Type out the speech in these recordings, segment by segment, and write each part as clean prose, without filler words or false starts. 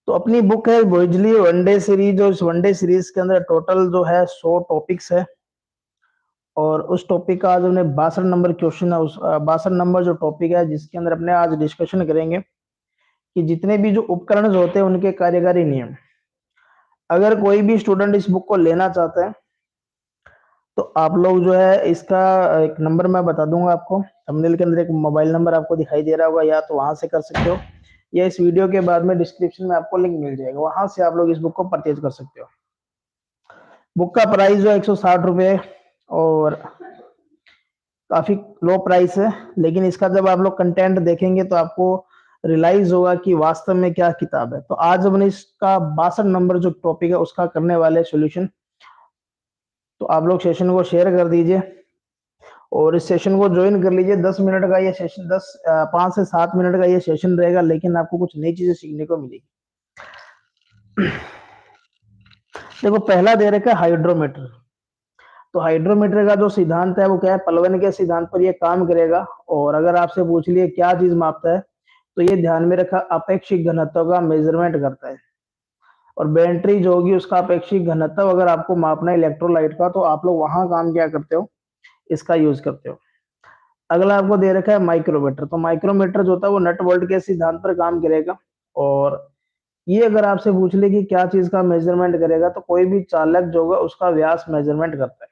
तो अपनी बुक है बिजली वनडे सीरीज, और इस वनडे सीरीज के अंदर टोटल जो है 100 टॉपिक्स है। और उस टॉपिक का आज हमने 62 नंबर क्वेश्चन है, उस 62 नंबर जो टॉपिक है जिसके अंदर अपने आज डिस्कशन करेंगे कि जितने भी जो उपकरण होते हैं उनके कार्यकारी नियम। अगर कोई भी स्टूडेंट इस बुक को लेना चाहते हैं तो आप लोग जो है इसका एक नंबर मैं बता दूंगा आपको, थंबनेल के अंदर एक मोबाइल नंबर आपको दिखाई दे रहा होगा, या तो वहां से कर सकते हो या इस वीडियो के बाद में डिस्क्रिप्शन में आपको लिंक मिल जाएगा, वहां से आप लोग इस बुक को परचेज कर सकते हो। बुक का प्राइस जो है 160 रुपये है और काफी लो प्राइस है, लेकिन इसका जब आप लोग कंटेंट देखेंगे तो आपको रियलाइज होगा कि वास्तव में क्या किताब है। तो आज हमने इसका 62 नंबर जो टॉपिक है उसका करने वाले सॉल्यूशन। तो आप लोग सेशन को शेयर कर दीजिए और इस सेशन को ज्वाइन कर लीजिए। 10 मिनट का ये सेशन 5 से 7 मिनट का ये सेशन रहेगा, लेकिन आपको कुछ नई चीजें सीखने को मिलेगी। देखो पहला दे रखा है हाइड्रोमीटर। तो हाइड्रोमीटर का जो सिद्धांत है वो क्या है, पलवन के सिद्धांत पर ये काम करेगा। और अगर आपसे पूछ लिए क्या चीज मापता है तो ये ध्यान में रखा अपेक्षित घनत्व का मेजरमेंट करता है। और बैटरी जो होगी उसका अपेक्षित घनत्व अगर आपको मापना है इलेक्ट्रोलाइट का, तो आप लोग वहां काम क्या करते हो, इसका यूज करते हो। अगला आपको दे रखा है माइक्रोमीटर। तो माइक्रोमीटर जो होता है वो नट बोल्ट के सिद्धांत पर काम करेगा। और ये अगर आपसे पूछ ले कि क्या चीज का मेजरमेंट करेगा, तो कोई भी चालक जो होगा उसका व्यास मेजरमेंट करता है।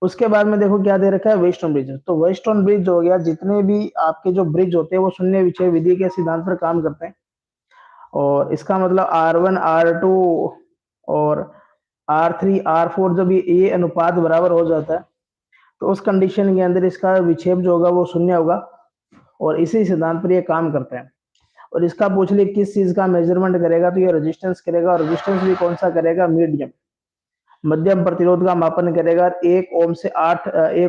उसके बाद में देखो क्या दे रखा है वेस्टर्न ब्रिज। तो वेस्टर्न ब्रिज हो गया, जितने भी आपके जो ब्रिज होते हैं वो शून्य विषय विधि के सिद्धांत पर काम करते हैं। और इसका मतलब R1 R2 और R3 R4 जब ये अनुपात बराबर हो जाता है तो उस कंडीशन के अंदर इसका विक्षेप जो होगा वो शून्य होगा। और इसी सिद्धांत पर ये काम करता है। और इसका पूछ ले किस चीज का मेजरमेंट करेगा, तो ये रेजिस्टेंस करेगा। और रेजिस्टेंस भी कौन सा करेगा, मीडियम मध्यम प्रतिरोध का मापन करेगा। 1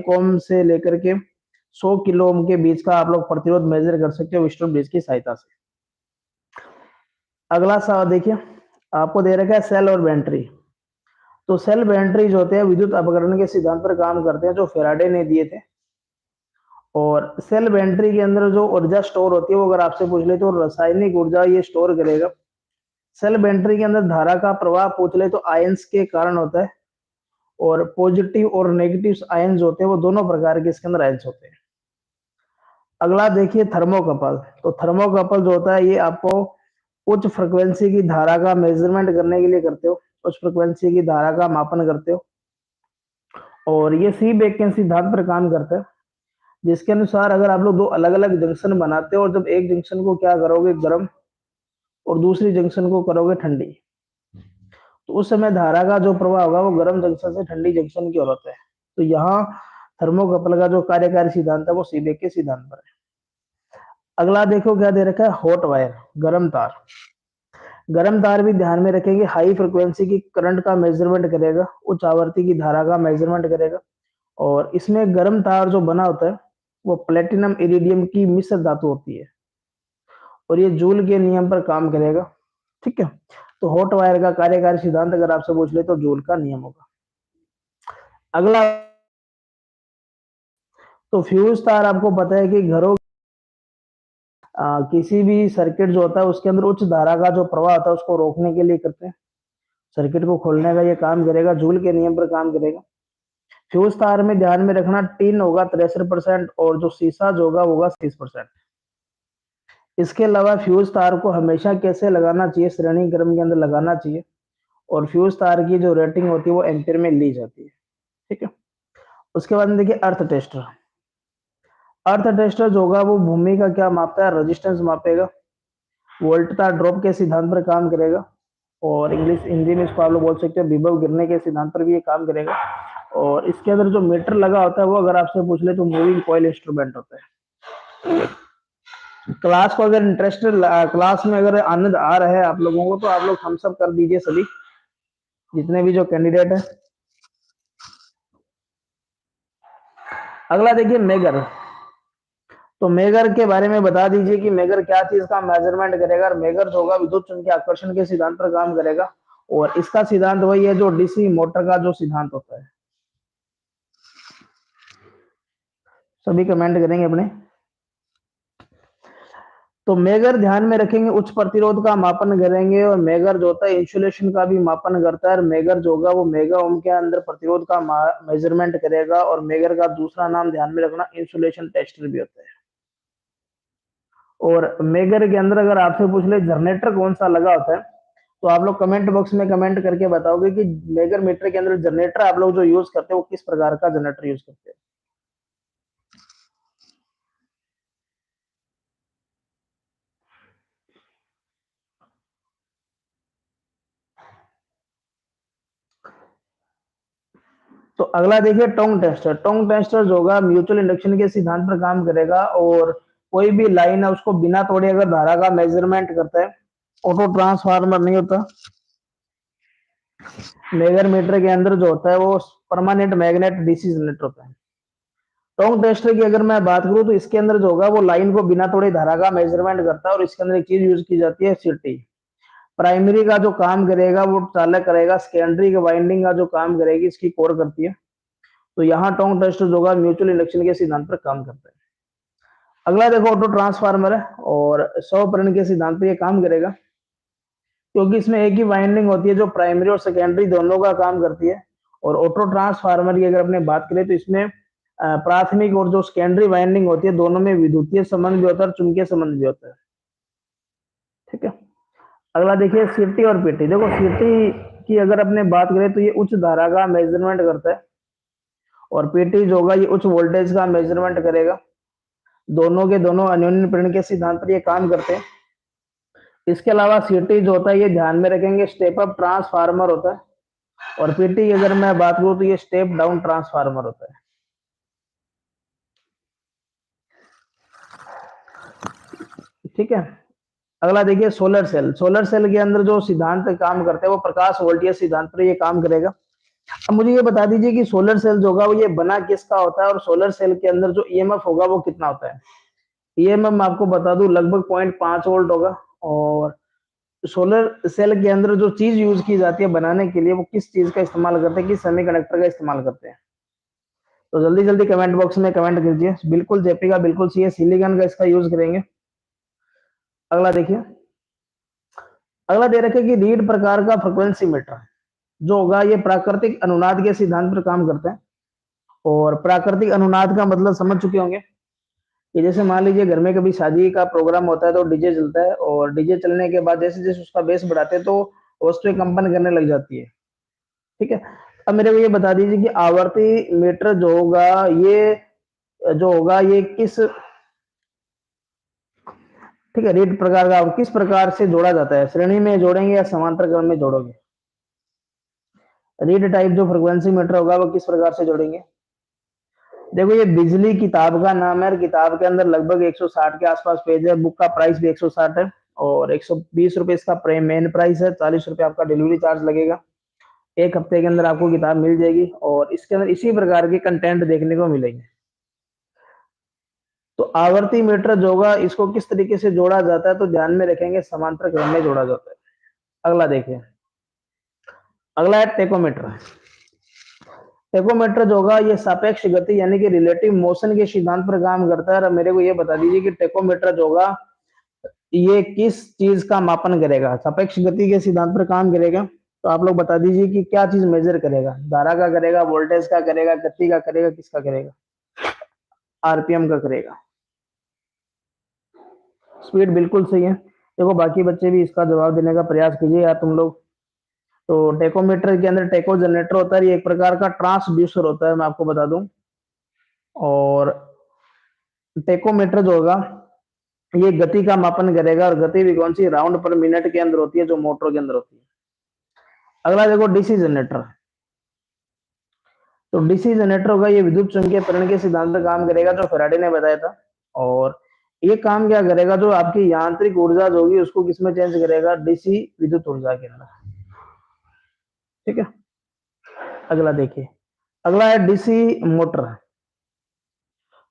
ओम से लेकर के 100 किलो ओम के बीच का आप लोग प्रतिरोध मेजर कर सकते हो वेस्टर्न ब्रिज की सहायता से। अगला सवाल देखिए, आपको दे रखा है सेल और बैटरी। तो सेल बैटरी जो होते हैं विद्युत अपकरण के सिद्धांत पर काम करते हैं जो फेराडे ने दिए थे। और सेल बैटरी के अंदर जो ऊर्जा स्टोर होती है वो अगर आपसे पूछ ले तो रासायनिक ऊर्जा ये स्टोर करेगा। सेल बैटरी के अंदर धारा का प्रवाह पूछ ले तो आयंस के कारण होता है। और पॉजिटिव और नेगेटिव आयंस होते हैं वो दोनों प्रकार के इसके अंदर आयंस होते हैं। अगला देखिए थर्मोकपल। तो थर्मोकपल जो होता है ये आपको उच्च फ्रिक्वेंसी की धारा का मेजरमेंट करने के लिए करते हो, उच्च फ्रिक्वेंसी की धारा का मापन करते हो। और ये सीबेक के सिद्धांत पर काम करता है, जिसके अनुसार अगर आप लोग दो अलग अलग जंक्शन बनाते हो और जब एक जंक्शन को क्या करोगे गर्म और दूसरी जंक्शन को करोगे ठंडी, तो उस समय धारा का जो प्रवाह होगा वो गर्म जंक्शन से ठंडी जंक्शन की ओर होता है। तो यहाँ थर्मोकपल का जो कार्यकारी सिद्धांत है वो सीबेक के सिद्धांत पर है। अगला देखो क्या दे रखा है हॉट वायर, गर्म तार। गर्म तार भी ध्यान में रखेंगे हाई फ्रिक्वेंसी की करंट का मेजरमेंट करेगा, उच्च आवृत्ति की धारा का मेजरमेंट करेगा। और इसमें गर्म तार जो बना होता है वो प्लेटिनम इरिडियम की मिश्र धातु होती है और ये जूल के नियम पर काम करेगा। ठीक है, तो हॉट वायर का कार्यकारी सिद्धांत अगर आपसे पूछ ले तो जूल का नियम होगा। अगला, तो फ्यूज तार आपको पता है कि घरों किसी भी सर्किट जो होता है उसके अंदर उच्च धारा का जो प्रवाह होता है उसको रोकने के लिए करते हैं। सर्किट को खोलने का ये काम करेगा, जूल के नियम पर काम करेगा। फ्यूज तार में ध्यान में रखना टिन होगा 63% और जो शीशा जो होगा 30%। इसके अलावा फ्यूज तार को हमेशा कैसे लगाना चाहिए, श्रेणी क्रम के अंदर लगाना चाहिए। और फ्यूज तार की जो रेटिंग होती है वो एम्पियर में ली जाती है। ठीक है, उसके बाद में देखिए अर्थ टेस्टर। अर्थ टेस्टर जो होगा वो भूमि का क्या मापता है, रेजिस्टेंस मापेगा। वोल्टता ड्रॉप के सिद्धांत पर काम करेगा। और इंग्लिश हिंदी में इसको आप लोग बोल सकते हैं विभव गिरने के सिद्धांत पर भी ये काम करेगा। और इसके अंदर जो मीटर लगा होता है वो अगर आपसे पूछ ले तो मूविंग कॉइल इंस्ट्रूमेंट होता है। क्लास को अगर इंटरेस्ट, क्लास में अगर आनंद आ रहा है आप लोगों को तो आप लोग थम्स अप कर दीजिए सभी, जितने भी जो कैंडिडेट है। अगला देखिए मेगर। तो मेगर के बारे में बता दीजिए कि मेगर क्या चीज का मेजरमेंट करेगा। और मेगर जो होगा विद्युत चुंबकीय आकर्षण के सिद्धांत पर काम करेगा। और इसका सिद्धांत वही है जो डीसी मोटर का जो सिद्धांत होता है। सभी कमेंट करेंगे अपने। तो मेगर ध्यान में रखेंगे, उच्च प्रतिरोध का मापन करेंगे, और मेगर जो होता है इंसुलेशन का भी मापन करता है, और मेगर जो होगा वो मेगा ओम के अंदर प्रतिरोध का मेजरमेंट करेगा। और मेगर का दूसरा नाम ध्यान में रखना इंसुलेशन टेस्टर भी होता है। और मेगर के अंदर अगर आपसे पूछ ले जनरेटर कौन सा लगा होता है, तो आप लोग कमेंट बॉक्स में कमेंट करके बताओगे कि मेगर मीटर के अंदर जनरेटर आप लोग जो यूज करते हैं वो किस प्रकार का जनरेटर यूज करते हैं। तो अगला देखिए टोंग टेस्टर। टोंग टेस्टर जो होगा म्यूचुअल इंडक्शन के सिद्धांत पर काम करेगा, और कोई भी लाइन है उसको बिना तोड़े अगर धारा का मेजरमेंट करता है। ऑटो ट्रांसफार्मर नहीं होता। मेगर मीटर के अंदर जो होता है वो परमानेंट मैग्नेट डीसी जनरेटर होता है। टोंग टेस्टर की अगर मैं बात करूं तो इसके अंदर जो होगा वो लाइन को बिना तोड़े धारा का मेजरमेंट करता है, और इसके अंदर एक चीज यूज की जाती है सीटी। प्राइमरी का जो काम करेगा वो चालक करेगा, सेकेंडरी का वाइंडिंग का जो काम करेगी इसकी कोर करती है। तो यहाँ टोंग टेस्टर जो होगा म्यूचुअल इंडक्शन के सिद्धांत पर काम करता है। अगला देखो ऑटो ट्रांसफार्मर है, और 100 के सिद्धांत पर ये काम करेगा, क्योंकि इसमें एक ही वाइंडिंग होती है जो प्राइमरी और सेकेंडरी दोनों का काम करती है। और ऑटो ट्रांसफार्मर की अगर अपने बात करें तो इसमें प्राथमिक और जो सेकेंडरी वाइंडिंग होती है दोनों में विद्युतीय संबंध भी होता है और चुंबकीय संबंध भी होता है। ठीक है। अगला देखिए सीटी और पीटी। देखो सीटी की अगर अपने बात करें तो ये उच्च धारा का मेजरमेंट करता है, और पीटी जो होगा ये उच्च वोल्टेज का मेजरमेंट करेगा। दोनों के दोनों अन्योन्य प्रेरण के सिद्धांत पर ये काम करते हैं। इसके अलावा सीटी जो होता है ये ध्यान में रखेंगे स्टेप अप ट्रांसफार्मर होता है, और पीटी की अगर मैं बात करूं तो ये स्टेप डाउन ट्रांसफार्मर होता है। ठीक है। अगला देखिए सोलर सेल। सोलर सेल के अंदर जो सिद्धांत काम करते हैं वो प्रकाश वोल्टेज सिद्धांत पर ये काम करेगा। अब मुझे ये बता दीजिए कि सोलर सेल जो होगा वो ये बना किसका होता है, और सोलर सेल के अंदर जो ईएमएफ होगा वो कितना होता है। ईएमएफ मैं आपको बता दूं लगभग 0.5 वोल्ट होगा। और सोलर सेल के अंदर जो चीज यूज की जाती है बनाने के लिए वो किस चीज का इस्तेमाल करते हैं, किस सेमीकंडक्टर का इस्तेमाल करते हैं। तो जल्दी जल्दी कमेंट बॉक्स में कमेंट कीजिए। बिल्कुल जेपी का बिल्कुल सही है, सिलिकॉन का इसका यूज करेंगे। अगला देखिए, अगला दे रखे कि रीड प्रकार का फ्रिक्वेंसी मीटर जो होगा ये प्राकृतिक अनुनाद के सिद्धांत पर काम करते हैं। और प्राकृतिक अनुनाद का मतलब समझ चुके होंगे कि जैसे मान लीजिए घर में कभी शादी का प्रोग्राम होता है तो डीजे चलता है, और डीजे चलने के बाद जैसे जैसे उसका बेस बढ़ाते हैं तो वस्तुएं कंपन करने लग जाती है। ठीक है। अब मेरे को ये बता दीजिए कि आवर्ती मीटर जो होगा ये किस, ठीक है, रीड प्रकार का किस प्रकार से जोड़ा जाता है, श्रेणी में जोड़ेंगे या समांतर क्रम में जोड़ोगे। रीड टाइप जो फ्रिक्वेंसी मीटर होगा वो किस प्रकार से जोड़ेंगे। देखो ये बिजली किताब का नाम है, और किताब के अंदर लगभग 160 के आसपास पेज है। बुक का प्राइस भी 160 है, और 120 रुपए इसका मेन प्राइस है। 40 रुपए आपका डिलीवरी चार्ज लगेगा। एक हफ्ते के अंदर आपको किताब मिल जाएगी, और इसके अंदर इसी प्रकार के कंटेंट देखने को मिलेंगे। तो आवर्ती मीटर जो होगा इसको किस तरीके से जोड़ा जाता है, तो ध्यान में रखेंगे समांतर क्रम में जोड़ा जाता है। अगला देखिए, अगला है टेकोमीटर। टेकोमीटर जो होगा ये सापेक्ष गति यानी कि रिलेटिव मोशन के सिद्धांत पर काम करता है। और मेरे को ये बता दीजिए कि टेकोमीटर जो होगा ये किस चीज का मापन करेगा। सापेक्ष गति के सिद्धांत पर काम करेगा। तो आप लोग बता दीजिए कि क्या चीज मेजर करेगा, धारा का करेगा, वोल्टेज का करेगा, गति का करेगा, किसका करेगा। आरपीएम का करेगा। स्पीड बिल्कुल सही है। देखो बाकी बच्चे भी इसका जवाब देने का प्रयास कीजिए यार तुम लोग। तो टेकोमीटर के अंदर टेको जनरेटर होता है, ये एक प्रकार का ट्रांसड्यूसर होता है, मैं आपको बता दूं। और टेकोमीटर जो होगा ये गति का मापन करेगा, और गति भी कौन सी, राउंड पर मिनट के अंदर होती है, जो मोटर के अंदर होती है। अगला देखो डीसी जनरेटर। तो डीसी जनरेटर होगा ये विद्युत चुम्बकीय प्रेरण के सिद्धांत पर काम करेगा, जो फैराडे ने बताया था। और ये काम क्या करेगा, जो आपकी यांत्रिक ऊर्जा जो होगी उसको किसमें चेंज करेगा, डीसी विद्युत ऊर्जा के अंदर। ठीक है। अगला देखिए, अगला है डीसी मोटर।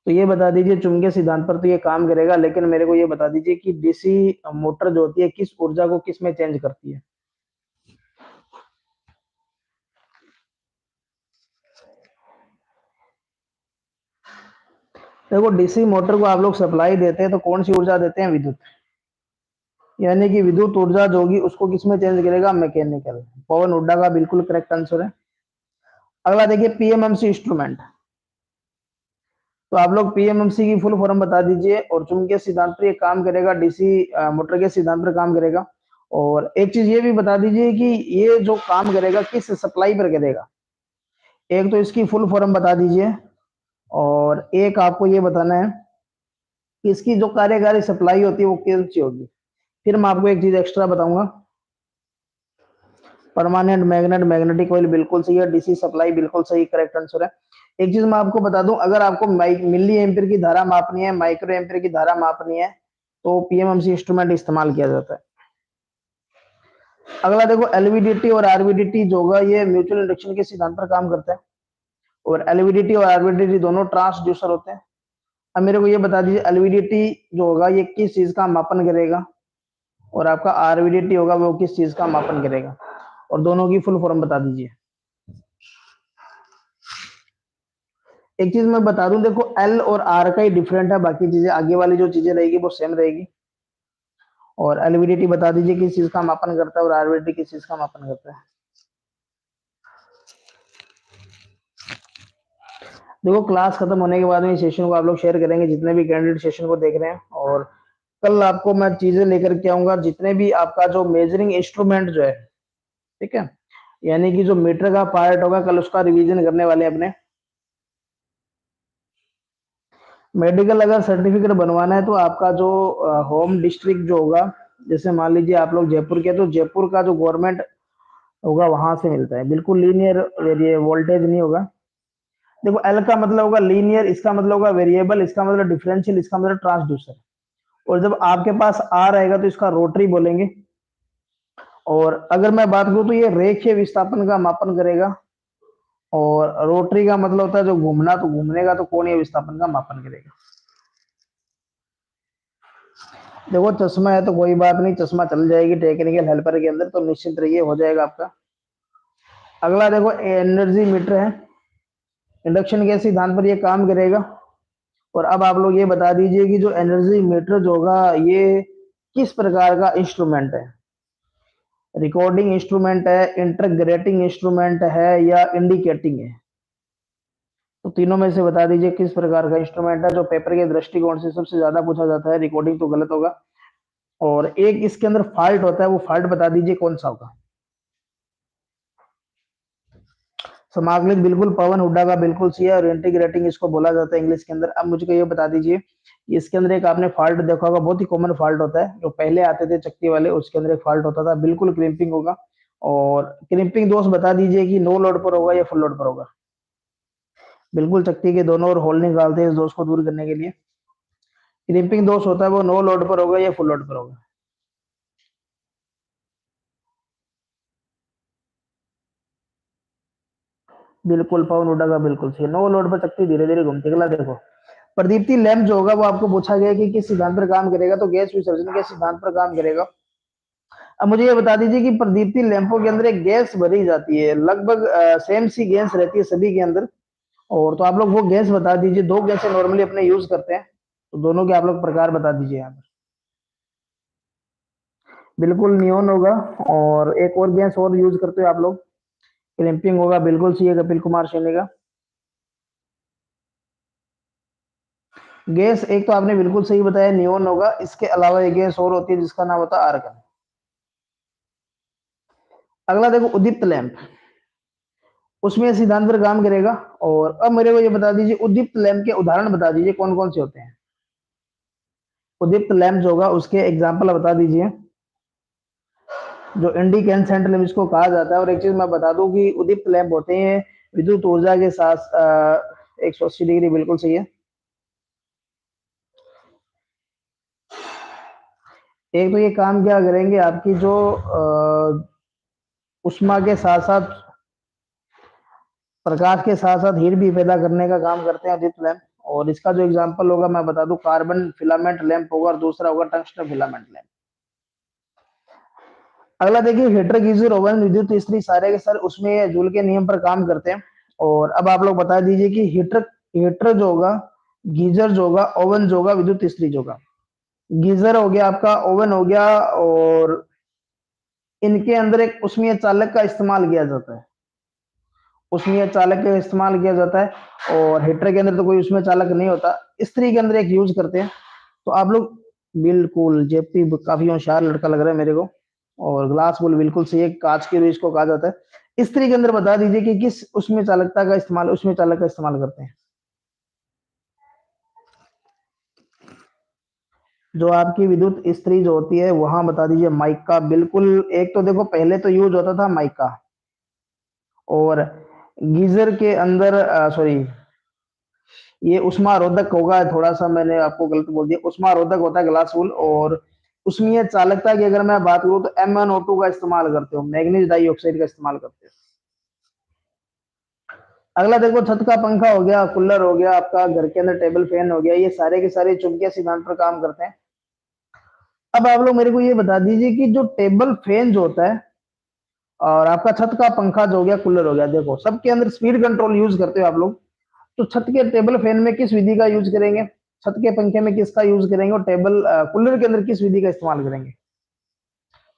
तो ये बता दीजिए चुंबकीय सिद्धांत पर तो ये काम करेगा, लेकिन मेरे को ये बता दीजिए कि डीसी मोटर जो होती है किस ऊर्जा को किस में चेंज करती है। देखो डीसी मोटर को आप लोग सप्लाई देते हैं तो कौन सी ऊर्जा देते हैं, विद्युत। यानी कि विद्युत ऊर्जा जो होगी उसको किसमें चेंज करेगा, मैकेनिकल। पवन हुड्डा का बिल्कुल करेक्ट आंसर है। अगला देखिए पीएमएमसी इंस्ट्रूमेंट। तो आप लोग पीएमएमसी की फुल फॉर्म बता दीजिए, और चुंबकीय सिद्धांत पर ये काम करेगा, डीसी मोटर के सिद्धांत पर काम करेगा। और एक चीज ये भी बता दीजिए कि ये जो काम करेगा किस सप्लाई पर करेगा। एक तो इसकी फुल फॉर्म बता दीजिए, और एक आपको ये बताना है कि इसकी जो कार्यकारी सप्लाई होती है वो कौन सी होगी। फिर मैं आपको एक चीज एक्स्ट्रा बताऊंगा। परमानेंट मैग्नेट, मैग्नेटिक कॉइल बिल्कुल सही है। डीसी सप्लाई बिल्कुल सही, करेक्ट आंसर है। एक चीज मैं आपको बता दूं, अगर आपको मिली एम्पियर की धारा मापनी है, माइक्रो एम्पियर की धारा मापनी है, तो पीएमएमसी इंस्ट्रूमेंट इस्तेमाल किया जाता है। अगला देखो एलवीडीटी और आरवीडीटी जो होगा ये म्यूचुअल इंडक्शन के सिद्धांत पर काम करता है। और एलवीडीटी और आरवीडीटी दोनों ट्रांसड्यूसर होते हैं। अब मेरे को ये बता दीजिए एलवीडीटी जो होगा ये किस चीज का मापन करेगा, और आपका आरवीडीटी होगा वो किस चीज का मापन करेगा, और दोनों की फुल फॉर्म बता दीजिए। एक चीज मैं बता दूं, देखो एल और आर का ही डिफरेंट है, बाकी चीजें आगे वाली जो चीजें रहेगी वो सेम रहेगी। और एलवीडीटी बता दीजिए किस चीज का मापन करता है, और आरवीडीटी किस चीज का मापन करता है। देखो क्लास खत्म होने के बाद में सेशन को आप लोग शेयर करेंगे, जितने भी कैंडिडेट सेशन को देख रहे हैं। और कल आपको मैं चीजें लेकर के आऊंगा, जितने भी आपका जो मेजरिंग इंस्ट्रूमेंट जो है, ठीक है, यानी कि जो मीटर का पार्ट होगा, कल उसका रिवीजन करने वाले हैं अपने। मेडिकल अगर सर्टिफिकेट बनवाना है तो आपका जो होम डिस्ट्रिक्ट जो होगा, जैसे मान लीजिए आप लोग जयपुर के, तो जयपुर का जो गवर्नमेंट होगा वहां से मिलता है। बिल्कुल लीनियर वेरिए वोल्टेज नहीं होगा। देखो एल का मतलब होगा लीनियर, इसका मतलब होगा वेरिएबल, इसका मतलब डिफरेंशियल, इसका मतलब ट्रांसड्यूसर। और जब आपके पास आर आएगा तो इसका रोटरी बोलेंगे। और अगर मैं बात करूं तो ये रेखीय विस्थापन का मापन करेगा। और रोटरी का मतलब होता है जो घूमना, तो घूमने का तो कोणीय विस्थापन का मापन करेगा। देखो चश्मा है तो कोई बात नहीं, चश्मा चल जाएगी टेक्निकल हेल्पर के अंदर, तो निश्चिंत रहिए हो जाएगा आपका। अगला देखो एनर्जी मीटर है, इंडक्शन के सिद्धांत पर ये काम करेगा। और अब आप लोग ये बता दीजिए कि जो एनर्जी मीटर जो होगा ये किस प्रकार का इंस्ट्रूमेंट है। रिकॉर्डिंग इंस्ट्रूमेंट है, इंटरग्रेटिंग इंस्ट्रूमेंट है, या इंडिकेटिंग है। तो तीनों में से बता दीजिए किस प्रकार का इंस्ट्रूमेंट है। जो पेपर के दृष्टिकोण से सबसे ज्यादा पूछा जाता है, रिकॉर्डिंग तो गलत होगा। और एक इसके अंदर फॉल्ट होता है, वो फॉल्ट बता दीजिए कौन सा होगा। समाकलित बिल्कुल पवन हुड्डा का बिल्कुल सही है, और इंटीग्रेटिंग इसको बोला जाता है इंग्लिश के अंदर। अब मुझे ये बता दीजिए, इसके अंदर एक आपने फॉल्ट देखा होगा, बहुत ही कॉमन फॉल्ट होता है, जो पहले आते थे चक्की वाले, उसके अंदर एक फॉल्ट होता था, बिल्कुल क्रिम्पिंग होगा। और क्रिम्पिंग दोष बता दीजिए कि नो लोड पर होगा या फुल लोड पर होगा। बिल्कुल चक्की के दोनों ओर होल निकालते हैं इस दोष को दूर करने के लिए। क्रिम्पिंग दोष होता है वो नो लोड पर होगा या फुल लोड पर होगा। बिल्कुल पवन हुड्डा का बिल्कुल सही, नो लोड पर चक्की धीरे धीरे घूमती है। अगला देखो प्रदीप्ति लैंप जो होगा वो आपको पूछा गया कि किस सिद्धांत पर काम करेगा, तो गैस विसर्जन के सिद्धांत पर काम करेगा। अब मुझे ये बता दीजिए कि प्रदीप्ति लैंपों के अंदर एक गैस भरी जाती है, लगभग सेम सी गैस रहती है सभी के अंदर। और तो आप लोग वो गैस बता दीजिए, दो गैसें नॉर्मली अपने यूज करते हैं, तो दोनों के आप लोग प्रकार बता दीजिए यहाँ पर। बिल्कुल नियोन होगा। और एक और गैस और यूज करते हो आप लोग, क्लैंपिंग होगा, बिल्कुल सही है कपिल कुमार सैनी का। गैस एक तो आपने बिल्कुल सही बताया नियोन होगा, इसके अलावा एक गैस और होती है जिसका नाम होता है आर्गन। अगला देखो उद्दीप्त लैंप, उसमें सिद्धांत पर काम करेगा। और अब मेरे को ये बता दीजिए उद्दीप्त लैंप के उदाहरण बता दीजिए कौन कौन से होते हैं। उद्दीप्त लैंप जो होगा उसके एग्जाम्पल बता दीजिए, जो इंडिकेंसेंट लैंप इसको कहा जाता है। और एक चीज मैं बता दूं कि उद्दीप्त लैंप होते हैं विद्युत ऊर्जा के साथ 180 डिग्री, बिल्कुल सही है। एक तो ये काम क्या करेंगे, आपकी जो उष्मा के साथ साथ, प्रकाश के साथ साथ हीट भी पैदा करने का काम करते हैं उद्दीप्त लैंप। और इसका जो एग्जांपल होगा मैं बता दूं, कार्बन फिलामेंट लैंप होगा, और दूसरा होगा टंगस्टन फिलामेंट लैंप। अगला देखिए हीटर, गीजर, ओवन, विद्युत इस्त्री सारे के सारे उसमें जूल के नियम पर काम करते हैं। और अब आप लोग बता दीजिए कि हीटर हीटर जो होगा, गीजर जो होगा, ओवन जो होगा, विद्युत इस्त्री जो होगा, गीजर हो गया आपका, ओवन हो गया, और इनके अंदर एक उष्मीय चालक का इस्तेमाल किया जाता है। उष्मीय चालक का इस्तेमाल किया जाता है, और हीटर के अंदर तो कोई उष्मीय चालक नहीं होता, इस्त्री के अंदर एक यूज करते हैं। तो आप लोग बिल्कुल, जेपी काफी होशियार लड़का लग रहा है मेरे को। और ग्लास बोल बिल्कुल सही है, कांच के भी इसको कहा जाता है। इस्त्री के अंदर बता दीजिए कि किस उसमें चालकता का इस्तेमाल, उसमें चालक का इस्तेमाल करते हैं। जो आपकी विद्युत इस्त्री जो होती है वहां बता दीजिए माइका, बिल्कुल। एक तो देखो पहले तो यूज होता था माइका, और गीजर के अंदर सॉरी, ये उष्मारोधक होगा, थोड़ा सा मैंने आपको गलत बोल दिया, उष्मारोधक होता है ग्लास वूल। और उसमें चालकता की अगर मैं बात करूं तो MnO2 का इस्तेमाल करते हो, मैग्नीज डाइऑक्साइड का इस्तेमाल करते हो। अगला देखो, छत का पंखा हो गया, कूलर हो गया, आपका घर के अंदर टेबल फैन हो गया, ये सारे के सारे चुंबकीय सिद्धांत पर काम करते हैं। अब आप लोग मेरे को ये बता दीजिए कि जो टेबल फैन जो होता है और आपका छत का पंखा जो हो गया, कूलर हो गया, देखो सबके अंदर स्पीड कंट्रोल यूज करते हो आप लोग। तो छत के टेबल फैन में किस विधि का यूज करेंगे, छत के पंखे में किसका यूज करेंगे, और टेबल कूलर के अंदर किस विधि का इस्तेमाल करेंगे?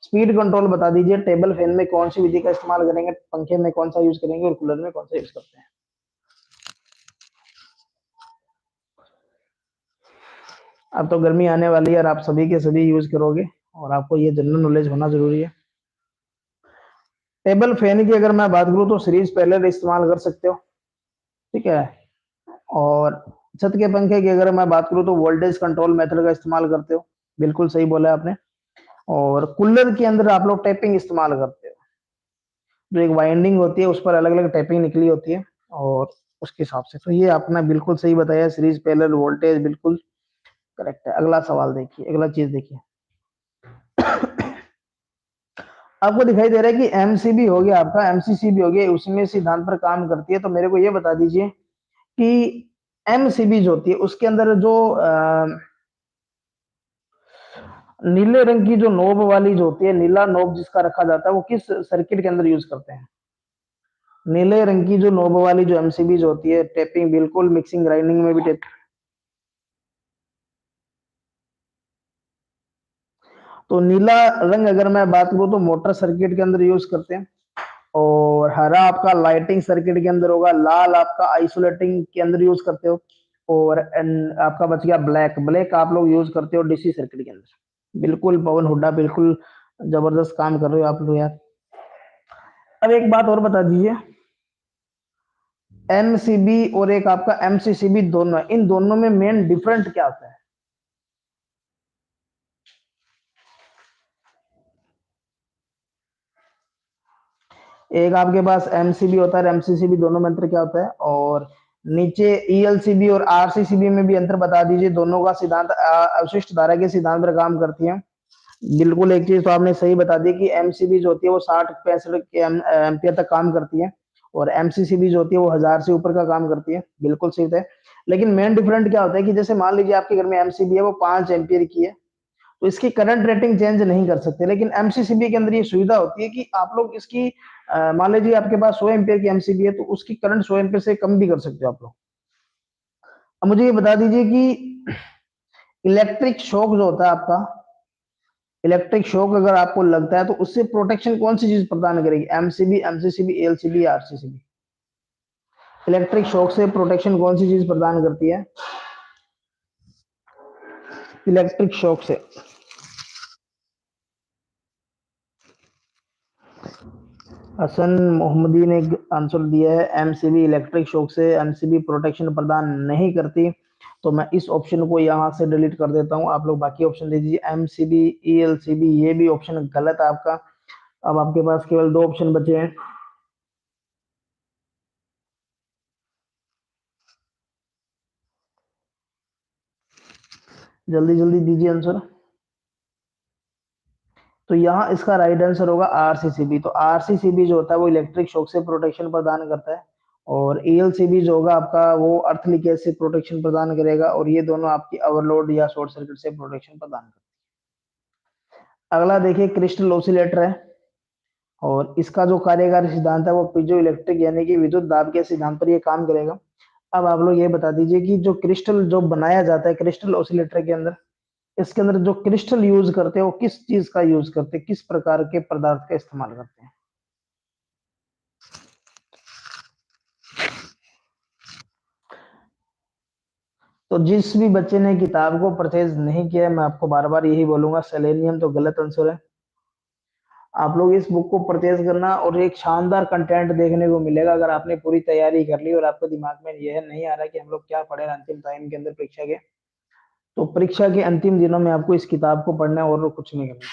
स्पीड कंट्रोल बता दीजिए, टेबल फैन में कौन सी विधि का इस्तेमाल करेंगे, पंखे में कौन सा यूज करेंगे, और कूलर में कौन सा यूज करते हैं? अब तो गर्मी आने वाली है और आप सभी के सभी यूज करोगे, और आपको ये जनरल नॉलेज होना जरूरी है। टेबल फैन की अगर मैं बात करूं तो सीरीज पैरेलल इस्तेमाल कर सकते हो, ठीक है। और छत के पंखे की अगर मैं बात करूं तो वोल्टेज कंट्रोल मेथड का इस्तेमाल करते हो, बिल्कुल सही बोला आपने। और कूलर के अंदर आप लोग टैपिंग इस्तेमाल करते हो, जो एक वाइंडिंग होती है उस पर अलग अलग टैपिंग निकली होती है, और उसके हिसाब से तो ये आपने बिल्कुल सही बताया, सीरीज पैरेलल वोल्टेज बिल्कुल करेक्ट है। अगला सवाल देखिए, अगला चीज देखिए, आपको दिखाई दे रहा है कि एमसीबी हो गया, आपका एमसीसीबी हो गया, उसमें सिद्धांत पर काम करती है। तो मेरे को ये बता दीजिए कि एमसीबी जो होती है उसके अंदर जो नीले रंग की जो नोब वाली जो होती है, नीला नोब जिसका रखा जाता है, वो किस सर्किट के अंदर यूज करते हैं? नीले रंग की जो नोब वाली जो एमसीबी जो होती है, टेपिंग बिल्कुल, मिक्सिंग ग्राइंडिंग में भी टेप। तो नीला रंग अगर मैं बात करूं तो मोटर सर्किट के अंदर यूज करते हैं, और हरा आपका लाइटिंग सर्किट के अंदर होगा, लाल आपका आइसोलेटिंग के अंदर यूज करते हो, और आपका बच गया ब्लैक, ब्लैक आप लोग यूज करते हो डीसी सर्किट के अंदर। बिल्कुल पवन हुड्डा, बिल्कुल जबरदस्त काम कर रहे हो आप लोग यार। अब एक बात और बता दीजिए, एमसीबी और एक आपका एमसीसीबी, दोनों, इन दोनों में मेन डिफरेंट क्या होता है? एक आपके पास एमसीबी होता है, एमसीसीबी, दोनों में अंतर क्या होता है? और नीचे ईएलसीबी और आरसीसीबी में भी अंतर बता दीजिए, दोनों का सिद्धांत अवशिष्ट धारा के सिद्धांत पर काम करती है। बिल्कुल, एक चीज तो आपने सही बता दी कि एमसीबी जो होती है वो 60-65 के एम्पियर तक काम करती है, और एमसीसीबी जो होती है वो 1000 से ऊपर का काम करती है, बिल्कुल सही है। लेकिन मेन डिफरेंट क्या होता है कि जैसे मान लीजिए आपके घर में एमसीबी है, वो 5 एम्पियर की है, तो इसकी करंट रेटिंग चेंज नहीं कर सकते। लेकिन एमसीसीबी के अंदर ये सुविधा होती है कि आप लोग इसकी मान लीजिए आपके पास 100 एम्पियर की एमसीबी है, तो उसकी करंट 100 एम्पियर से कम भी कर सकते हो आप लोग। अब मुझे ये बता दीजिए कि इलेक्ट्रिक शॉक जो होता है आपका, इलेक्ट्रिक शॉक अगर आपको लगता है तो उससे प्रोटेक्शन कौन सी चीज प्रदान करेगी? MCB, MCCB, LCB, RCCB? Electric shock से प्रोटेक्शन कौन सी चीज प्रदान करती है? इलेक्ट्रिक शॉक से हसन मोहम्मदी ने आंसर दिया है एमसीबी, इलेक्ट्रिक शॉक से एमसीबी प्रोटेक्शन प्रदान नहीं करती। तो मैं इस ऑप्शन को यहां से डिलीट कर देता हूं, आप लोग बाकी ऑप्शन दे दीजिए। एमसीबी, ईएलसीबी, ये भी ऑप्शन गलत है आपका। अब आपके पास केवल दो ऑप्शन बचे हैं, जल्दी जल्दी दीजिए आंसर। तो यहाँ इसका राइट आंसर होगा आरसीसीबी। तो आरसीसीबी जो होता है वो इलेक्ट्रिक शॉक से प्रोटेक्शन प्रदान करता है, और ईएलसीबी जो होगा आपका वो अर्थ लीकेज से प्रोटेक्शन प्रदान करेगा, और ये दोनों आपकी ओवरलोड या शॉर्ट सर्किट से प्रोटेक्शन प्रदान करते हैं। अगला देखिए, क्रिस्टल ऑसिलेटर है, और इसका जो कार्यकारी सिद्धांत है वो पीजो इलेक्ट्रिक यानी कि विद्युत दाब के सिद्धांत पर ये काम करेगा। अब आप लोग ये बता दीजिए कि जो क्रिस्टल जो बनाया जाता है क्रिस्टल ऑसिलेटर के अंदर, इसके अंदर जो क्रिस्टल यूज करते हैं वो किस चीज का यूज करते हैं, किस प्रकार के पदार्थ का इस्तेमाल करते हैं। तो जिस भी बच्चे ने किताब को परचेज नहीं किया है, मैं आपको बार बार यही बोलूंगा, सेलेनियम तो गलत आंसर है। आप लोग इस बुक को परचेज करना और एक शानदार कंटेंट देखने को मिलेगा अगर आपने पूरी तैयारी कर ली और आपके दिमाग में यह नहीं आ रहा कि हम लोग क्या पढ़े अंतिम टाइम के अंदर परीक्षा के, तो परीक्षा के अंतिम दिनों में आपको इस किताब को पढ़ना है और कुछ नहीं करना।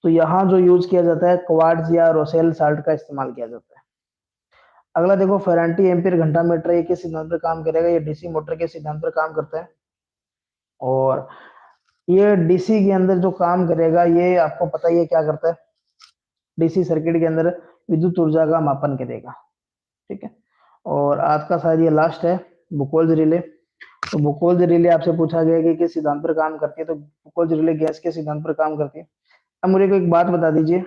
तो यहाँ जो यूज किया जाता है क्वार्ट्ज या रोसेल साल्ट का इस्तेमाल किया जाता है। अगला देखो, फेरांटी एम्पीयर घंटा मीटर ये किस सिद्धांत पर काम करेगा, ये डीसी मोटर के सिद्धांत पर काम करता है। और ये डीसी के अंदर जो काम करेगा, ये आपको पता ही है क्या करता है, डीसी सर्किट के अंदर विद्युत ऊर्जा का मापन करेगा। ठीक है, और आज का शायद ये लास्ट है, बुकोल्ज रिले। तो बुकोल्ज रिले आपसे पूछा गया कि किस सिद्धांत पर काम करती है, तो बुकोल्ज रिले गैस के सिद्धांत पर काम करती है। अब मुझे को एक बात बता दीजिए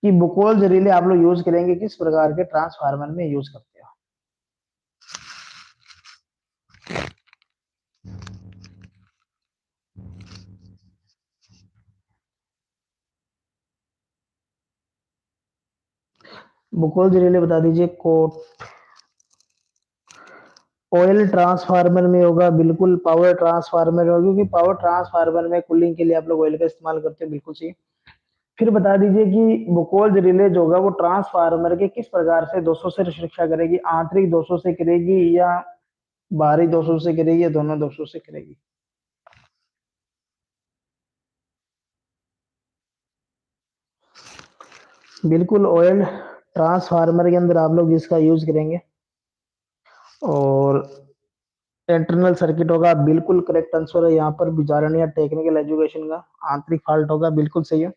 कि बुकोल्ज रिले आप लोग यूज करेंगे किस प्रकार के ट्रांसफार्मर में यूज करते हो। बुकोल्ज रिले बता दीजिए। कोट ऑयल ट्रांसफार्मर में होगा, बिल्कुल पावर ट्रांसफार्मर होगा, क्योंकि पावर ट्रांसफार्मर में कूलिंग के लिए आप लोग ऑयल का इस्तेमाल करते हैं, बिल्कुल सही। फिर बता दीजिए कि बुकोल्ज रिले जो होगा वो ट्रांसफार्मर के किस प्रकार से दोषों से सुरक्षा करेगी, आंतरिक दोषों से करेगी या बाहरी दोषों से करेगी या दोनों दोषों से करेगी। बिल्कुल ऑयल ट्रांसफार्मर के अंदर आप लोग इसका यूज करेंगे। और इंटरनल सर्किट होगा, बिल्कुल करेक्ट आंसर है यहाँ पर, विचारण या टेक्निकल एजुकेशन का। आंतरिक फॉल्ट होगा, बिल्कुल सही है।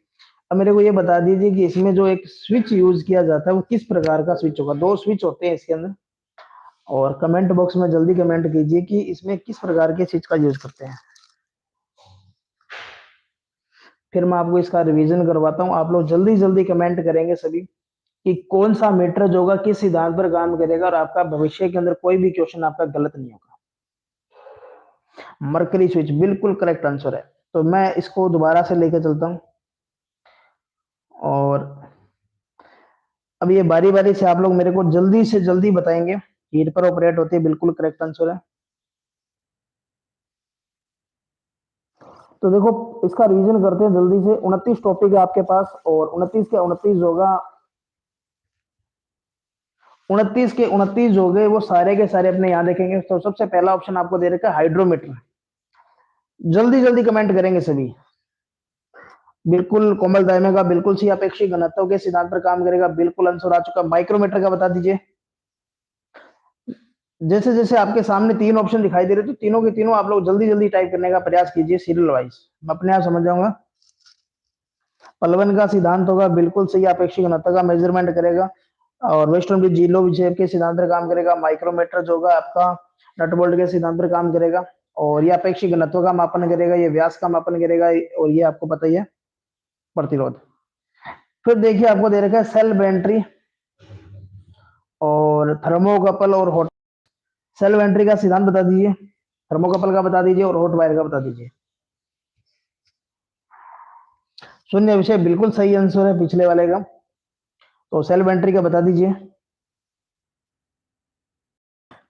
अब मेरे को ये बता दीजिए कि इसमें जो एक स्विच यूज किया जाता है वो किस प्रकार का स्विच होगा। दो स्विच होते हैं इसके अंदर, और कमेंट बॉक्स में जल्दी कमेंट कीजिए कि इसमें किस प्रकार के स्विच का यूज करते हैं। फिर मैं आपको इसका रिवीजन करवाता हूँ, आप लोग जल्दी जल्दी कमेंट करेंगे सभी कि कौन सा मीटर जो होगा किस सिद्धांत पर काम करेगा, और आपका भविष्य के अंदर कोई भी क्वेश्चन आपका गलत नहीं होगा। मरकरी स्विच बिल्कुल करेक्ट आंसर है। तो मैं इसको दोबारा से लेकर चलता हूँ, और अब ये बारी बारी से आप लोग मेरे को जल्दी से जल्दी बताएंगे। हीट पर ऑपरेट होती है, बिल्कुल करेक्ट आंसर है। तो देखो, इसका रिवीजन करते हैं जल्दी से। 29 टॉपिक है आपके पास, और 29 के 29 होगा, 29 के 29 हो गए, वो सारे के सारे अपने यहाँ देखेंगे। तो सबसे पहला ऑप्शन आपको दे रखा है हाइड्रोमीटर। जल्दी जल्दी कमेंट करेंगे सभी। बिल्कुल कोमल दायमे का बिल्कुल सी, अपेक्षित घनत्व के सिद्धांत पर काम करेगा, बिल्कुल आंसर आ चुका। माइक्रोमीटर का बता दीजिए। जैसे जैसे आपके सामने तीन ऑप्शन दिखाई दे रहे, तो तीनों के तीनों आप लोग जल्दी जल्दी टाइप करने का प्रयास कीजिए सीरियल वाइज, मैं अपने आप समझ जाऊंगा। पलवन का सिद्धांत होगा, बिल्कुल सही, अपेक्षित घनत्व का मेजरमेंट करेगा। और वेस्टर्न ब्रिज जीलो विक्षेप के सिद्धांत पर काम करेगा। माइक्रोमीटर जो होगा आपका नट बोल्ट के सिद्धांत पर काम करेगा, और ये अपेक्षित घनत्व का मापन करेगा, ये व्यास का मापन करेगा, और ये आपको पता ही है प्रतिरोध। फिर देखिए, आपको दे रखा है सेल बेंट्री और थर्मोकपल और हॉट। सेल बेंट्री का सिद्धांत बता दीजिए, थर्मोकपल का बता दीजिए, और हॉट वायर का बता दीजिए। शून्य विषय बिल्कुल सही आंसर है पिछले वाले का। तो सेल बेंट्री का बता दीजिए।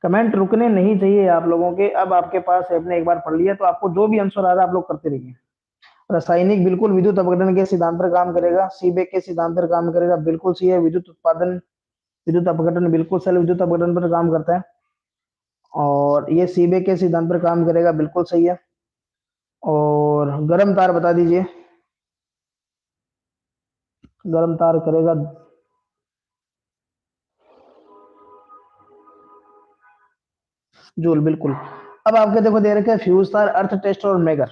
कमेंट रुकने नहीं चाहिए आप लोगों के। अब आपके पास है, आपने एक बार पढ़ लिया, तो आपको जो भी आंसर आ रहा है आप लोग करते रहिए। रासायनिक बिल्कुल विद्युत अपघटन के सिद्धांत पर काम करेगा। सीबेक के सिद्धांत पर काम करेगा, बिल्कुल सही है। विद्युत उत्पादन विद्युत अपघटन, बिल्कुल सेल विद्युत अपघटन पर काम करता है, और ये सीबेक के सिद्धांत पर काम करेगा, बिल्कुल सही है। और गर्म तार बता दीजिए। गर्म तार करेगा जूल, बिल्कुल। अब आपके देखो दे रखे हैं फ्यूज तार, अर्थ टेस्ट और मेगर।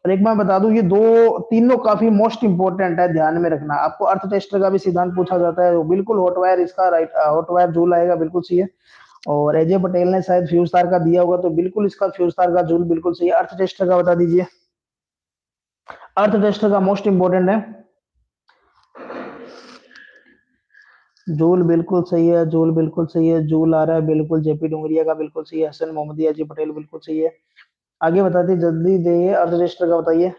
और एक बार बता दूं, ये दो तीनों काफी मोस्ट इंपोर्टेंट है, ध्यान में रखना। आपको अर्थ टेस्टर का भी सिद्धांत पूछा जाता है, वो बिल्कुल हॉट वायर इसका राइट, हॉट वायर जूल आएगा, बिल्कुल सही है। और अजय पटेल ने शायद फ्यूज तार का दिया होगा, तो बिल्कुल इसका फ्यूज तार का जूल बिल्कुल सही है। अर्थ टेस्टर का बता दीजिए। अर्थ टेस्टर का मोस्ट इंपोर्टेंट है जूल, बिल्कुल सही है। जूल बिल्कुल सही है, जूल आ रहा है बिल्कुल। जेपी डुंगरिया का बिल्कुल सही है। हसन मोहम्मदिया जी पटेल बिल्कुल सही है। आगे बताते जल्दी दे, अर्थ टेस्टर का बताइए।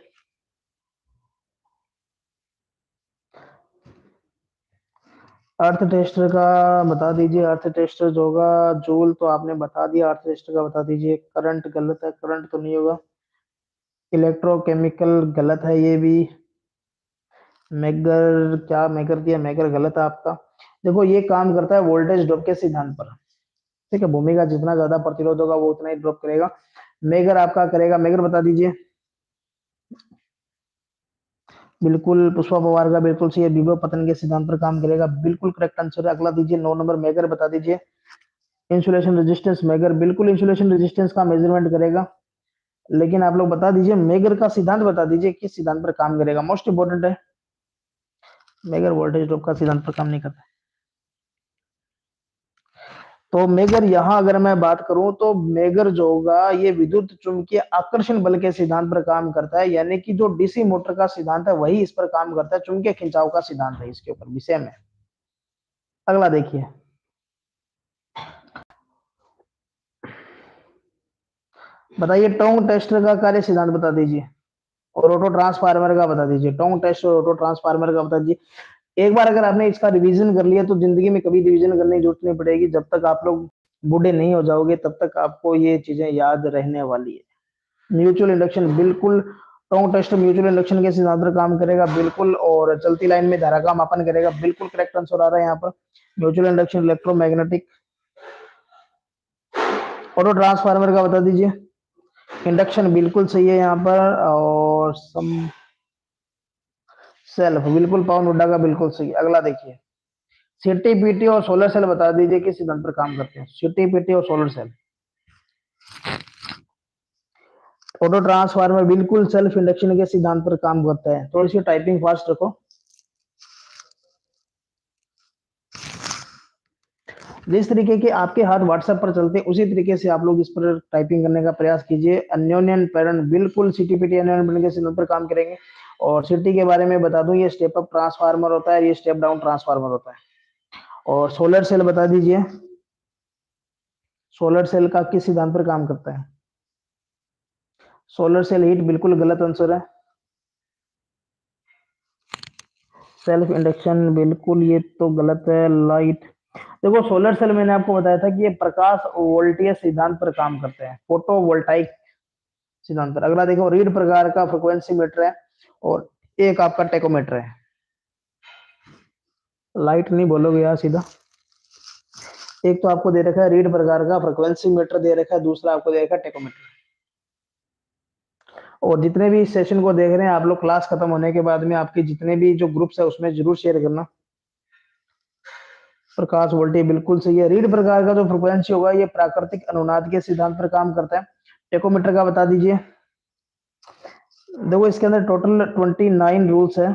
अर्थ टेस्टर का बता दीजिए। अर्थ टेस्टर जो होगा, जूल तो आपने बता दिया। अर्थ टेस्टर का बता दीजिए। करंट गलत है, करंट तो नहीं होगा। इलेक्ट्रोकेमिकल गलत है ये भी। मैगर, क्या मैगर दिया, मैगर गलत है आपका। देखो ये काम करता है वोल्टेज ड्रॉप के सिद्धांत पर। ठीक है, भूमि का जितना ज्यादा प्रतिरोध होगा वो उतना ही ड्रॉप करेगा। मैगर आपका करेगा, मैगर बता दीजिए। बिल्कुल, पुष्पा पवार का बिल्कुल सही है, विभव पतन के सिद्धांत पर काम करेगा, बिल्कुल करेक्ट आंसर है। अगला दीजिए 9 नंबर, मैगर बता दीजिए। इंसुलेशन रेजिस्टेंस, मैगर बिल्कुल इंसुलेशन रेजिस्टेंस का मेजरमेंट करेगा। लेकिन आप लोग बता दीजिए मैगर का सिद्धांत बता दीजिए, किस सिद्धांत पर काम करेगा, मोस्ट इंपोर्टेंट है। मैगर वोल्टेज ड्रॉप का सिद्धांत पर काम नहीं करता। तो मेगर यहां अगर मैं बात करूं तो मेगर जो होगा ये विद्युत चुंबकीय आकर्षण बल के सिद्धांत पर काम करता है, यानी कि जो डीसी मोटर का सिद्धांत है वही इस पर काम करता है। चुंबकीय खिंचाव का सिद्धांत है इसके ऊपर विषय में। अगला देखिए, बताइए टोंग टेस्टर का कार्य सिद्धांत बता दीजिए और ऑटो ट्रांसफार्मर का बता दीजिए। टोंग टेस्ट और ऑटो ट्रांसफार्मर का बता दीजिए। एक बार अगर आपने इसका रिवीजन कर लिया तो जिंदगी में कभी रिवीजन करने की जरूरत नहीं पड़ेगी। जब तक आप लोग बूढ़े नहीं हो जाओगे तब तक आपको ये चीजें याद रहने वाली है। म्यूचुअल इंडक्शन बिल्कुल, टोंग टेस्ट म्यूचुअल इंडक्शन के सिद्धांत पर काम करेगा बिल्कुल, और चलती लाइन में धारा का मापन करेगा, बिल्कुल करेक्ट आंसर आ रहा है यहाँ पर। Mutual induction electromagnetic. Auto transformer का बता दीजिए। इंडक्शन बिल्कुल सही है यहाँ पर, और सम सेल्फ बिल्कुल, पवन हुड्डा का बिल्कुल सही। अगला देखिए, सीटीपीटी और सोलर सेल बता दीजिए किस सिद्धांत पर काम करते हैं। सीटीपीटी और सोलर सेल। ऑटो ट्रांसफार्मर बिल्कुल सेल्फ इंडक्शन के सिद्धांत पर काम करता है। थोड़ी सी टाइपिंग फास्ट रखो। जिस तरीके के आपके हाथ व्हाट्सएप पर चलते हैं उसी तरीके से आप लोग इस पर टाइपिंग करने का प्रयास कीजिए। अन्योन्यन प्रेरण बिल्कुल सीटीपीटी अन्योन्यन प्रेरण के सिद्धांत पर काम करेंगे। और सिटी के बारे में बता दूं, ये स्टेप अप ट्रांसफार्मर होता है, ये स्टेप डाउन ट्रांसफार्मर होता है। और सोलर सेल बता दीजिए, सोलर सेल का किस सिद्धांत पर काम करता है। सोलर सेल हीट बिल्कुल गलत आंसर है। सेल्फ इंडक्शन बिल्कुल, ये तो गलत है। लाइट, देखो सोलर सेल मैंने आपको बताया था कि ये प्रकाश वोल्टीय सिद्धांत पर काम करते हैं, फोटो वोल्टाइक सिद्धांत पर। अगला देखो, रीड प्रकार का फ्रिक्वेंसी मीटर है और एक आपका टेकोमीटर है। लाइट नहीं बोलोगे यार सीधा। एक तो आपको दे रखा है रीड प्रकार का फ्रिक्वेंसी मीटर दे रखा है, दूसरा आपको दे रखा है टेकोमीटर। और जितने भी इस सेशन को देख रहे हैं आप लोग, क्लास खत्म होने के बाद में आपके जितने भी जो ग्रुप्स है उसमें जरूर शेयर करना। प्रकाश वोल्टेज बिल्कुल सही है। रीड प्रकार का जो फ्रिक्वेंसी होगा ये प्राकृतिक अनुनाद के सिद्धांत पर काम करता है। टेकोमीटर का बता दीजिए। देखो इसके अंदर टोटल 29 रूल्स है।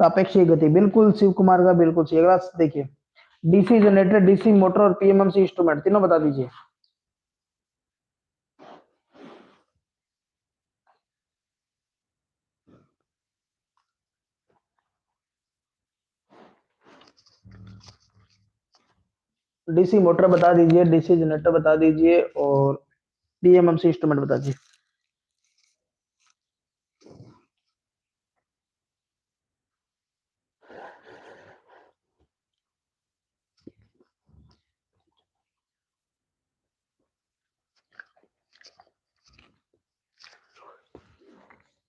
सापेक्षिक गति बिल्कुल शिव कुमार का बिल्कुल सही। अगला देखिए, डीसी जनरेटर, डीसी मोटर और पीएमएमसी इंस्ट्रूमेंट तीनों बता दीजिए। डीसी मोटर बता दीजिए, डीसी जनरेटर बता दीजिए और पीएमएमसी इंस्ट्रूमेंट बता दीजिए।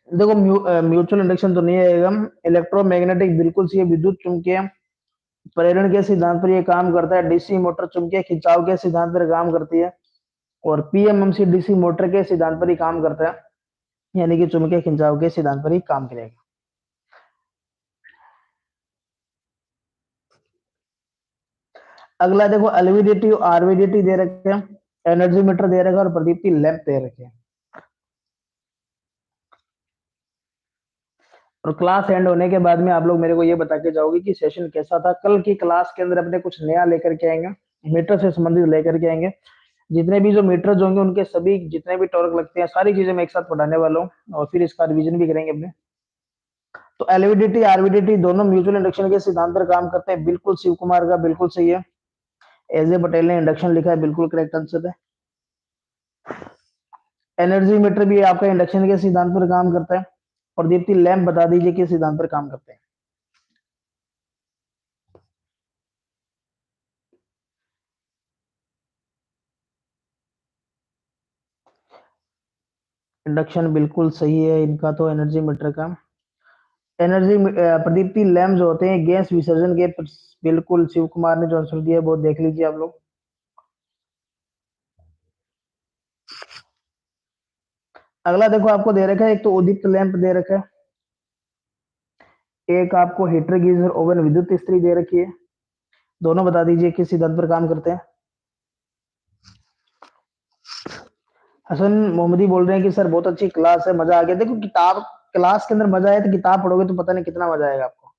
देखो म्यूचुअल इंडक्शन तो नहीं आएगा। इलेक्ट्रोमैग्नेटिक बिल्कुल सही है। विद्युत चुंबकीय प्रेरण के सिद्धांत पर ये काम करता है। डीसी मोटर चुंबकीय खिंचाव के सिद्धांत पर काम करती है। और पीएमएमसी डीसी मोटर के सिद्धांत पर ही काम करता है, यानी कि चुंबकीय खिंचाव के सिद्धांत पर ही काम करेगा। अगला देखो, एलवीडीटी और आरवीडीटी दे रखे हैं, एनर्जी मीटर दे रखा है और प्रदीप्ति लैंप दे रखे हैं। और क्लास एंड होने के बाद में आप लोग मेरे को ये बता के जाओगे कि सेशन कैसा था। कल की क्लास के अंदर अपने कुछ नया लेकर के आएंगे, मीटर से संबंधित लेकर के आएंगे। जितने भी जो मीटर्स होंगे उनके सभी जितने भी टॉर्क लगते हैं सारी चीजें मैं एक साथ पढ़ाने वाला हूँ, और फिर इसका रिवीजन भी करेंगे अपने। तो एलवीडीटी आरवीडीटी दोनों म्यूचुअल इंडक्शन के सिद्धांत पर काम करते हैं, बिल्कुल शिव कुमार का बिल्कुल सही है। एजे पटेल ने इंडक्शन लिखा है, बिल्कुल करेक्ट आंसर है। एनर्जी मीटर भी आपका इंडक्शन के सिद्धांत पर काम करता है। और दीप्ति लैंप बता दीजिए किस सिद्धांत पर काम करते हैं। इंडक्शन बिल्कुल सही है इनका तो एनर्जी मीटर का। एनर्जी प्रदीप्ति लैंप जो होते हैं गैस विसर्जन के बिल्कुल शिव कुमार ने जो आंसर दिया है वो देख लीजिए आप लोग। अगला देखो आपको दे रखा है, एक तो उदीप्त लैंप दे रखा है, एक आपको हीटर गीजर ओवन विद्युत इस्त्री दे रखी है। दोनों बता दीजिए किस सिद्धांत पर काम करते हैं। हसन मोहम्मदी बोल रहे हैं कि सर बहुत अच्छी क्लास है, मजा आ गया। देखो किताब क्लास के अंदर मजा आया तो किताब पढ़ोगे तो पता नहीं कितना मजा आएगा आपको।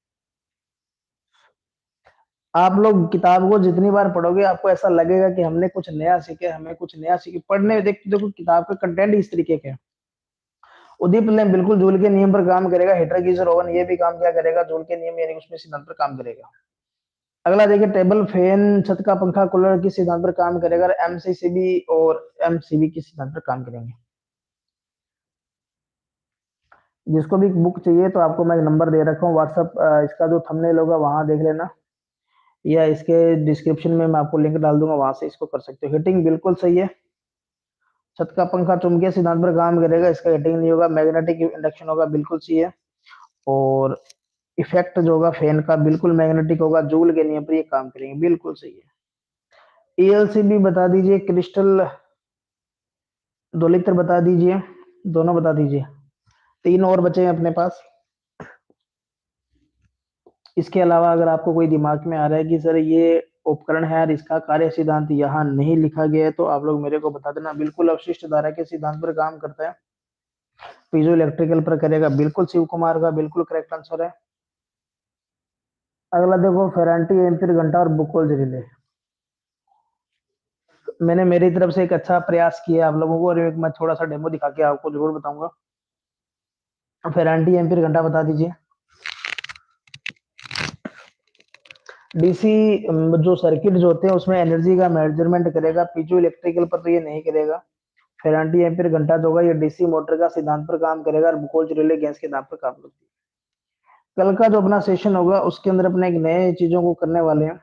आप लोग किताब को जितनी बार पढ़ोगे आपको ऐसा लगेगा कि हमने कुछ नया सीखे, हमें कुछ नया सीखे। पढ़ने देखो किताब का कंटेंट इस तरीके के हैं। उदीप ने बिल्कुल जूल के नियम पर काम करेगा, हीटर गीजर ओवन ये भी काम क्या करेगा, जूल के नियम यानी उसमें सिद्धांत पर काम करेगा। अगला देखिए टेबल फैन छत का पंखा कूलर किस सिद्धांत पर काम करेगा, एमसीसीबी और एमसीबी किस सिद्धांत पर काम करेंगे। जिसको भी बुक चाहिए तो आपको मैं एक नंबर दे रखा हूँ व्हाट्सअप, इसका जो थंबनेल होगा वहां देख लेना, या इसके डिस्क्रिप्शन में मैं आपको लिंक डाल दूंगा, वहां से इसको कर सकते हो। हिटिंग बिल्कुल सही है। छत का पंखा चुंबकीय सिद्धांत पर काम करेगा, इसका हिटिंग नहीं होगा। मैग्नेटिक इंडक्शन होगा, बिल्कुल सही है। और इफेक्ट जो होगा फैन का बिल्कुल मैग्नेटिक होगा, जूल के नियम पर ये काम करेंगे, बिल्कुल सही है। ईएलसीबी बता दीजिए, क्रिस्टल दो लीटर बता दीजिए, दोनों बता दीजिए। तीन और बचे हैं अपने पास। इसके अलावा अगर आपको कोई दिमाग में आ रहा है कि सर ये उपकरण है और इसका कार्य सिद्धांत यहाँ नहीं लिखा गया है तो आप लोग मेरे को बता देना। बिल्कुल अवशिष्ट धारा के सिद्धांत पर काम करता है, पीजो इलेक्ट्रिकल पर करेगा, बिल्कुल शिव कुमार का बिल्कुल करेक्ट आंसर है। अगला देखो फेरांटी एम्पीयर घंटा और बुकोल्ज रिले। मैंने मेरी तरफ से एक अच्छा प्रयास किया आप लोगों को, और एक मैं थोड़ा सा डेमो दिखा के आपको जरूर बताऊंगा। फेरांटी एम्पीयर घंटा बता दीजिए। डीसी जो सर्किट जो होते हैं उसमें एनर्जी का मेजरमेंट करेगा, पीजो इलेक्ट्रिकल पर तो ये नहीं करेगा। फेरांटी एम्पीयर घंटा जो होगा ये डीसी मोटर का सिद्धांत पर काम करेगा, और बुकोल्ज रिले गैस के दाब पर काम करती है। कल का जो अपना सेशन होगा उसके अंदर अपने एक नए चीजों को करने वाले हैं।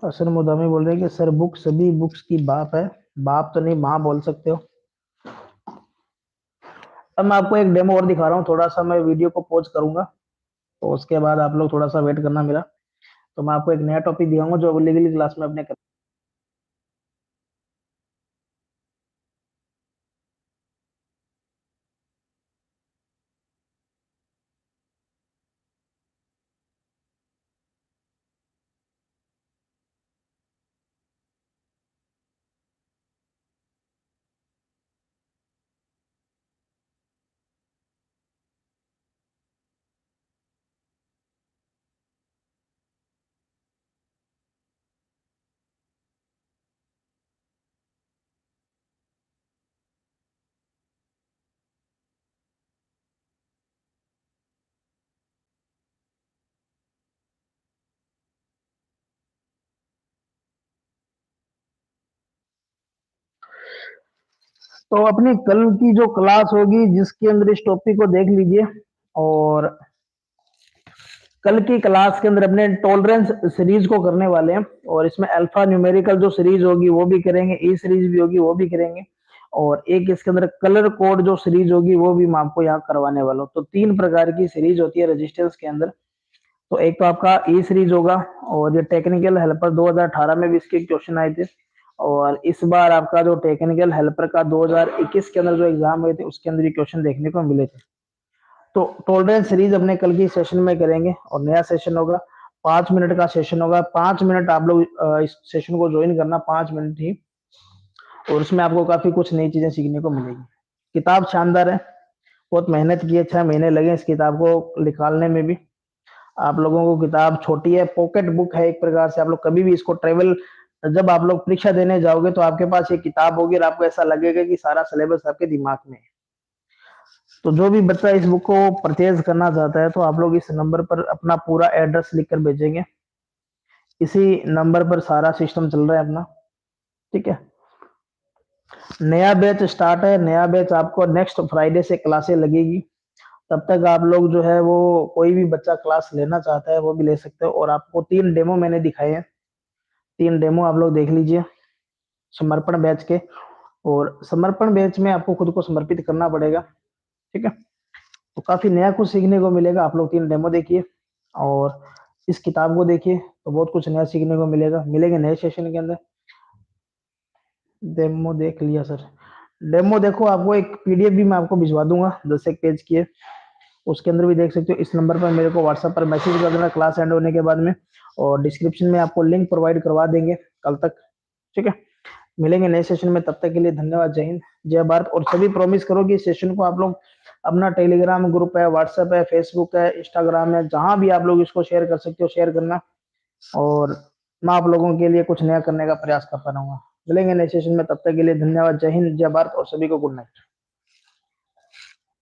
असल मुदामी बोल रहे हैं कि सर बुक सभी बुक्स की बाप है, बाप तो नहीं माँ बोल सकते हो। अब मैं आपको एक डेमो और दिखा रहा हूँ, थोड़ा सा मैं वीडियो को पॉज करूंगा तो उसके बाद आप लोग थोड़ा सा वेट करना मेरा। तो मैं आपको एक नया टॉपिक दिखाऊंगा जो अगली क्लास में अपने तो अपनी कल की जो क्लास होगी जिसके अंदर इस टॉपिक को देख लीजिए। और कल की क्लास के अंदर अपने टॉलरेंस सीरीज को करने वाले हैं, और इसमें अल्फा न्यूमेरिकल जो सीरीज होगी वो भी करेंगे, ई सीरीज भी होगी वो भी करेंगे, और एक इसके अंदर कलर कोड जो सीरीज होगी वो भी मैं आपको यहाँ करवाने वाला हूँ। तो तीन प्रकार की सीरीज होती है रेजिस्टेंस के अंदर। तो एक तो आपका ई सीरीज होगा, और ये टेक्निकल हेल्पर 2018 में भी इसके क्वेश्चन आए थे, और इस बार आपका जो टेक्निकल हेल्पर का 2021 के अंदर जो एग्जाम हुए थे उसके अंदर ये क्वेश्चन देखने को मिले थे। तो टॉलरेंस सीरीज अपने कल की सेशन में करेंगे, और नया सेशन होगा 5 मिनट का सेशन होगा। 5 मिनट आप लोग इस सेशन को ज्वाइन करना, 5 मिनट ही, और उसमें आपको काफी कुछ नई चीजें सीखने को मिलेगी। किताब शानदार है, बहुत मेहनत की है, 6 महीने लगे इस किताब को निकालने में भी। आप लोगों को किताब छोटी है, पॉकेट बुक है एक प्रकार से। आप लोग कभी भी इसको ट्रेवल, जब आप लोग परीक्षा देने जाओगे तो आपके पास ये किताब होगी और आपको ऐसा लगेगा कि सारा सिलेबस आपके दिमाग में है। तो जो भी बच्चा इस बुक को परचेज करना चाहता है तो आप लोग इस नंबर पर अपना पूरा एड्रेस लिखकर भेजेंगे। इसी नंबर पर सारा सिस्टम चल रहा है अपना, ठीक है। नया बैच स्टार्ट है, नया बैच आपको नेक्स्ट फ्राइडे से क्लासें लगेगी। तब तक आप लोग जो है वो कोई भी बच्चा क्लास लेना चाहता है वो भी ले सकते हो। और आपको 3 डेमो मैंने दिखाए हैं, 3 डेमो आप लोग देख लीजिए समर्पण बैच के। और समर्पण बैच में आपको खुद को समर्पित करना पड़ेगा, ठीक है। तो काफी नया कुछ सीखने को मिलेगा। आप लोग 3 डेमो देखिए और इस किताब को देखिए तो बहुत कुछ नया सीखने को मिलेगा। मिलेंगे नए सेशन के अंदर। डेमो देख लिया सर। डेमो देखो, आपको एक पीडीएफ भी मैं आपको भिजवा दूंगा 10 एक पेज की है, उसके अंदर भी देख सकते हो। इस नंबर पर मेरे को व्हाट्सएप पर मैसेज कर देना क्लास एंड होने के बाद में, और डिस्क्रिप्शन में आपको लिंक प्रोवाइड करवा देंगे कल तक, ठीक है। मिलेंगे नए सेशन में, तब तक के लिए धन्यवाद। जय हिंद, जय भारत। और सभी प्रॉमिस करो कि इस सेशन को आप लोग अपना टेलीग्राम ग्रुप है, व्हाट्सएप है, फेसबुक है, इंस्टाग्राम है, जहां भी आप लोग इसको शेयर कर सकते हो शेयर करना। और मैं आप लोगों के लिए कुछ नया करने का प्रयास करता रहूंगा। मिलेंगे नए सेशन में, तब तक के लिए धन्यवाद। जय हिंद, जय भारत और सभी को गुड नाइट।